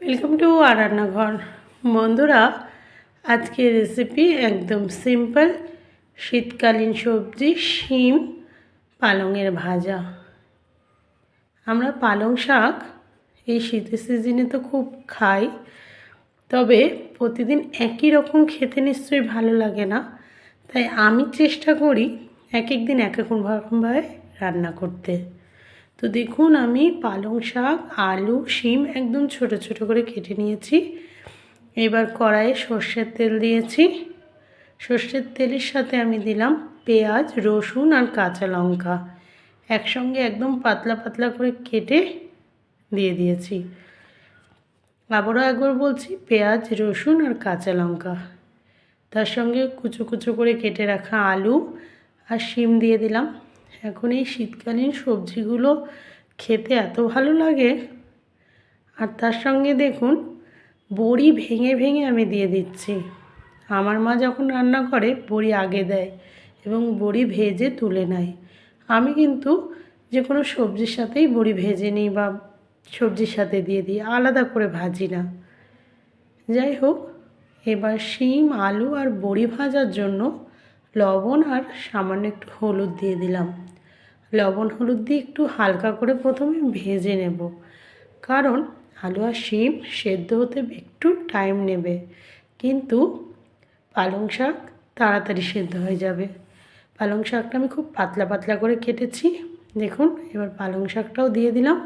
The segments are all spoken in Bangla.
ওয়েলকাম টু আর রান্নাঘর। বন্ধুরা, আজকের রেসিপি একদম সিম্পল শীতকালীন সবজি শিম পালংয়ের ভাজা। আমরা পালং শাক এই শীতের সিজনে তো খুব খাই, তবে প্রতিদিন একই রকম খেতে নিশ্চয়ই ভালো লাগে না। তাই আমি চেষ্টা করি এক এক দিন এক এক রকমভাবে রান্না করতে। তো দেখুন, আমি পালং শাক, আলু, শিম একদম ছোট ছোট করে কেটে নিয়েছি। এবার কড়াইয়ে সর্ষের তেল দিয়েছি। সর্ষের তেলের সাথে আমি দিলাম পেঁয়াজ, রসুন আর কাঁচা লঙ্কা একসঙ্গে একদম পাতলা পাতলা করে কেটে দিয়ে দিয়েছি। আবারও একবার বলছি, পেঁয়াজ, রসুন আর কাঁচা লঙ্কা, তার সঙ্গে কুচো কুচো করে কেটে রাখা আলু আর শিম দিয়ে দিলাম। এখন এই শীতকালীন সবজিগুলো খেতে এত ভালো লাগে। আর তার সঙ্গে দেখুন, বড়ি ভেঙে ভেঙে আমি দিয়ে দিচ্ছি। আমার মা যখন রান্না করে বড়ি আগে দেয় এবং বড়ি ভেজে তুলে নেয়। আমি কিন্তু যে কোনো সবজির সাথেই বড়ি ভেজে নিই বা সবজির সাথে দিয়ে দিই, আলাদা করে ভাজি না। যাই হোক, এবার শিম, আলু আর বড়ি ভাজার জন্য লবণ আর সামান্য একটু হলুদ দিয়ে দিলাম। লবণ হলুদ দিয়ে একটু হালকা করে প্রথমে ভেজে নেব, কারণ আলু আর শিম সেদ্ধ হতে একটু টাইম নেবে, কিন্তু পালং শাক তাড়াতাড়ি সেদ্ধ হয়ে যাবে। পালং শাকটা আমি খুব পাতলা পাতলা করে কেটেছি। দেখুন, এবার পালং শাকটাও দিয়ে দিলাম।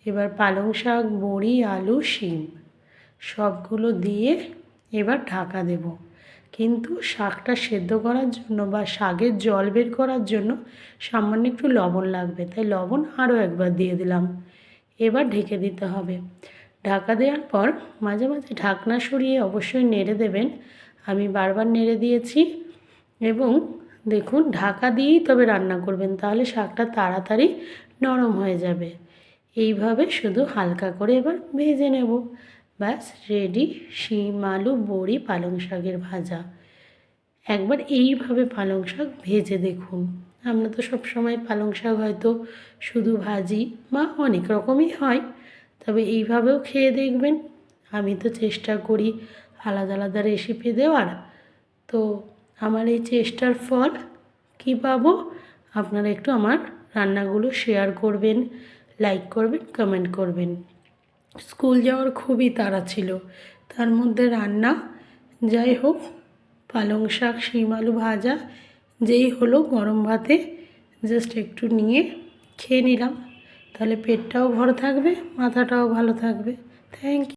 এবার পালং শাক, বড়ি, আলু, শিম সবগুলো দিয়ে এবার ঢাকা দেব। কিন্তু শাকটা সেদ্ধ করার জন্য বা শাকের জল বের করার জন্য সামান্য একটু লবণ লাগবে, তাই লবণ আরও একবার দিয়ে দিলাম। এবার ঢেকে দিতে হবে। ঢাকা দেওয়ার পর মাঝে মাঝে ঢাকনা সরিয়ে অবশ্যই নেড়ে দেবেন। আমি বারবার নেড়ে দিয়েছি। এবং দেখুন, ঢাকা দিয়েই তবে রান্না করবেন, তাহলে শাকটা তাড়াতাড়ি নরম হয়ে যাবে। এইভাবে শুধু হালকা করে এবার ভেজে নেব। ব্যাস রেডি শিম, আলু, বড়ি, পালং শাকের ভাজা। একবার এইভাবে পালং শাক ভেজে দেখুন। আমরা তো সবসময় পালং শাক হয়তো শুধু ভাজি বা অনেক রকমই হয়, তবে এইভাবেও খেয়ে দেখবেন। আমি তো চেষ্টা করি আলাদা আলাদা রেসিপি দেওয়ার। তো আমার এই চেষ্টার ফল কী পাবো? আপনারা একটু আমার রান্নাগুলো শেয়ার করবেন, লাইক করবেন, কমেন্ট করবেন। স্কুল যাওয়ার খুবই তাড়া ছিল, তার মধ্যে রান্না। যাই হোক, পালং শাক, শিম, আলু ভাজা যেই হলো গরম ভাতে জাস্ট একটু নিয়ে খেয়ে নিলাম, তাহলে পেটটাও ভরা থাকবে, মাথাটাও ভালো থাকবে। Thank you.